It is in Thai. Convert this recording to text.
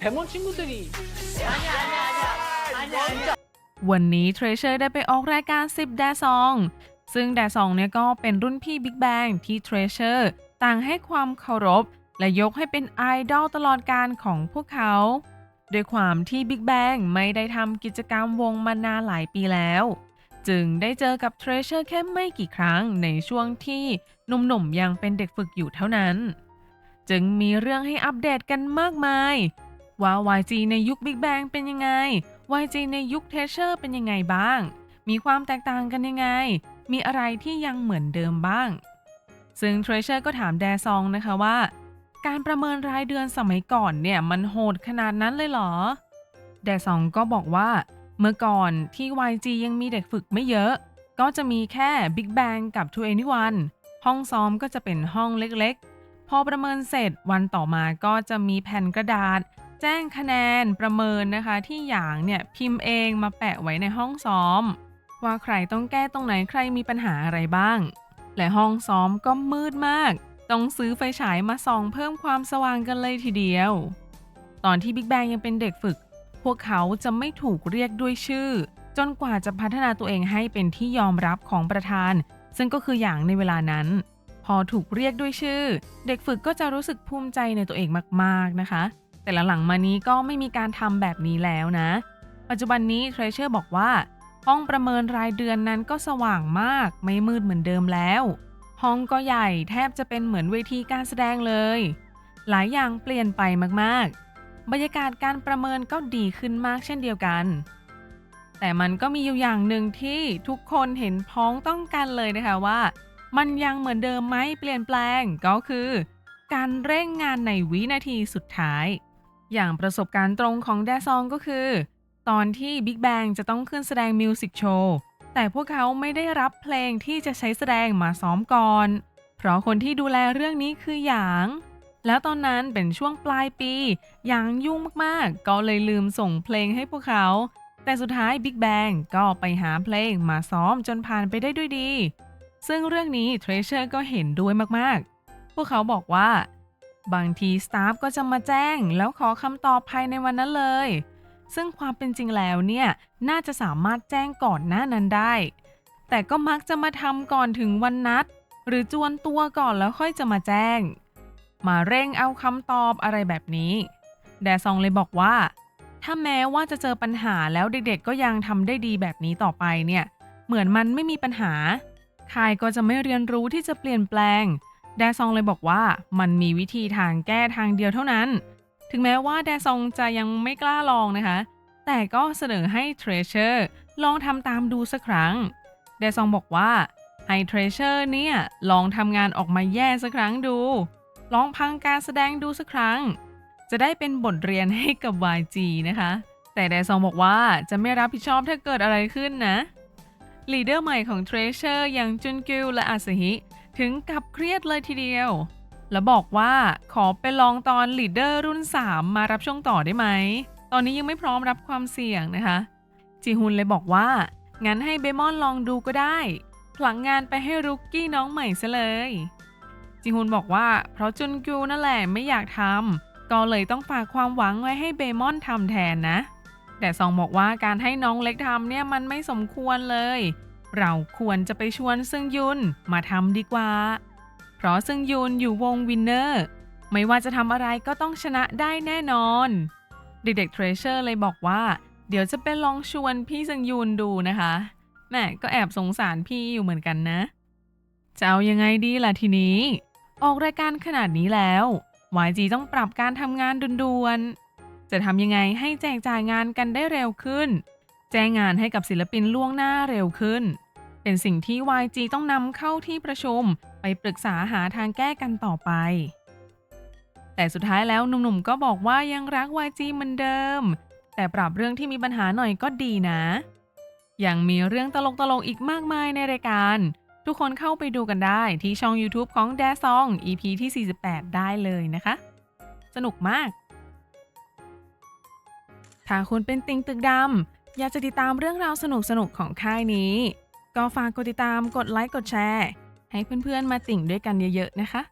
배먼 친구들이 아니야 아니야 아니야 아니야. วันนี้เทรเชอร์ได้ไปออกรายการ10แดซองซึ่งแดซองเนี่ยก็เป็นรุ่นพี่บิ๊กแบงที่เทรเชอร์ต่างให้ความเคารพและยกให้เป็นไอดอลตลอดกาลของพวกเขาด้วยความที่บิ๊กแบงไม่ได้ทำกิจกรรมวงมานานหลายปีแล้วจึงได้เจอกับเทรเชอร์แค่ไม่กี่ครั้งในช่วงที่หนุ่มๆยังเป็นเด็กฝึกอยู่เท่านั้นจึงมีเรื่องให้อัปเดตกันมากมายว่า YG ในยุค Big Bang เป็นยังไง YG ในยุค Treasure เป็นยังไงบ้างมีความแตกต่างกันยังไงมีอะไรที่ยังเหมือนเดิมบ้างซึ่ง Treasure ก็ถามแดซองนะคะว่าการประเมินรายเดือนสมัยก่อนเนี่ยมันโหดขนาดนั้นเลยเหรอแดซองก็บอกว่าเมื่อก่อนที่ YG ยังมีเด็กฝึกไม่เยอะก็จะมีแค่ Big Bang กับ2NE1ห้องซ้อมก็จะเป็นห้องเล็กๆพอประเมินเสร็จวันต่อมาก็จะมีแผ่นกระดาษแจ้งคะแนนประเมินนะคะที่หยางเนี่ยพิมพ์เองมาแปะไว้ในห้องซ้อมว่าใครต้องแก้ตรงไหนใครมีปัญหาอะไรบ้างและห้องซ้อมก็มืดมากต้องซื้อไฟฉายมาส่องเพิ่มความสว่างกันเลยทีเดียวตอนที่ Big Bang ยังเป็นเด็กฝึกพวกเขาจะไม่ถูกเรียกด้วยชื่อจนกว่าจะพัฒนาตัวเองให้เป็นที่ยอมรับของประธานซึ่งก็คือหยางในเวลานั้นพอถูกเรียกด้วยชื่อเด็กฝึกก็จะรู้สึกภูมิใจในตัวเองมากๆนะคะแต่หลังๆมานี้ก็ไม่มีการทำแบบนี้แล้วนะปัจจุบันนี้เทรเชอร์บอกว่าห้องประเมินรายเดือนนั้นก็สว่างมากไม่มืดเหมือนเดิมแล้วห้องก็ใหญ่แทบจะเป็นเหมือนเวทีการแสดงเลยหลายอย่างเปลี่ยนไปมากๆบรรยากาศการประเมินก็ดีขึ้นมากเช่นเดียวกันแต่มันก็มีอยู่อย่างหนึ่งที่ทุกคนเห็นพ้องต้องกันเลยนะคะว่ามันยังเหมือนเดิมไหมเปลี่ยนแปลงก็คือการเร่งงานในวินาทีสุดท้ายอย่างประสบการณ์ตรงของแดซองก็คือตอนที่ Big Bang จะต้องขึ้นแสดงมิวสิกโชว์แต่พวกเขาไม่ได้รับเพลงที่จะใช้แสดงมาซ้อมก่อนเพราะคนที่ดูแลเรื่องนี้คือหยางแล้วตอนนั้นเป็นช่วงปลายปีหยางยุ่งมากๆก็เลยลืมส่งเพลงให้พวกเขาแต่สุดท้าย Big Bang ก็ไปหาเพลงมาซ้อมจนผ่านไปได้ด้วยดีซึ่งเรื่องนี้ Treasure ก็เห็นด้วยมากๆพวกเขาบอกว่าบางทีสตาฟก็จะมาแจ้งแล้วขอคำตอบภายในวันนั้นเลยซึ่งความเป็นจริงแล้วเนี่ยน่าจะสามารถแจ้งก่อนหน้านั้นได้แต่ก็มักจะมาทำก่อนถึงวันนัดหรือจวนตัวก่อนแล้วค่อยจะมาแจ้งมาเร่งเอาคำตอบอะไรแบบนี้แดซองเลยบอกว่าถ้าแม้ว่าจะเจอปัญหาแล้วเด็กๆก็ยังทำได้ดีแบบนี้ต่อไปเนี่ยเหมือนมันไม่มีปัญหาค่ายก็จะไม่เรียนรู้ที่จะเปลี่ยนแปลงแดซองเลยบอกว่ามันมีวิธีทางแก้ทางเดียวเท่านั้นถึงแม้ว่าแดซองจะยังไม่กล้าลองนะคะแต่ก็เสนอให้เทรเชอร์ลองทำตามดูสักครั้งแดซองบอกว่าให้เทรเชอร์เนี่ยลองทำงานออกมาแย่สักครั้งดูลองพังการแสดงดูสักครั้งจะได้เป็นบทเรียนให้กับ YG นะคะแต่แดซองบอกว่าจะไม่รับผิดชอบถ้าเกิดอะไรขึ้นนะลีดเดอร์ใหม่ของเทรเชอร์อย่างจุนกิวและอาซาฮิถึงกับเครียดเลยทีเดียวแล้วบอกว่าขอไปลองตอนลีดเดอร์รุ่น3มารับช่วงต่อได้ไหมตอนนี้ยังไม่พร้อมรับความเสี่ยงนะคะจีฮุนเลยบอกว่างั้นให้เบมอนลองดูก็ได้ผลักงานไปให้รุกกี้น้องใหม่ซะเลยจีฮุนบอกว่าเพราะจุนกิวนั่นแหละไม่อยากทำก็เลยต้องฝากความหวังไว้ให้เบมอนทำแทนนะแต่ซองบอกว่าการให้น้องเล็กทำเนี่ยมันไม่สมควรเลยเราควรจะไปชวนซึงยุนมาทำดีกว่าเพราะซึงยุนอยู่วงวินเนอร์ไม่ว่าจะทำอะไรก็ต้องชนะได้แน่นอนเด็กๆเทรเชอร์เลยบอกว่าเดี๋ยวจะไปลองชวนพี่ซึงยุนดูนะคะแม่ก็แอบสงสารพี่อยู่เหมือนกันนะจะเอายังไงดีล่ะทีนี้ออกรายการขนาดนี้แล้ว YG ต้องปรับการทำงานด่วนๆจะทำยังไงให้แจกจ่ายงานกันได้เร็วขึ้นแจ้งงานให้กับศิลปินล่วงหน้าเร็วขึ้นเป็นสิ่งที่ YG ต้องนำเข้าที่ประชุมไปปรึกษาหาทางแก้กันต่อไปแต่สุดท้ายแล้วหนุ่มๆก็บอกว่ายังรัก YG เหมือนเดิมแต่ปรับเรื่องที่มีปัญหาหน่อยก็ดีนะยังมีเรื่องตลกๆอีกมากมายในรายการทุกคนเข้าไปดูกันได้ที่ช่อง YouTube ของ Daesung EP ที่48ได้เลยนะคะสนุกมากถ้าคุณเป็นติ่งตึกดำอยากจะติดตามเรื่องราวสนุกๆของค่ายนี้ก็ฝากกดติดตามกดไลค์กดแชร์ให้เพื่อนๆมาติ่งด้วยกันเยอะๆนะคะ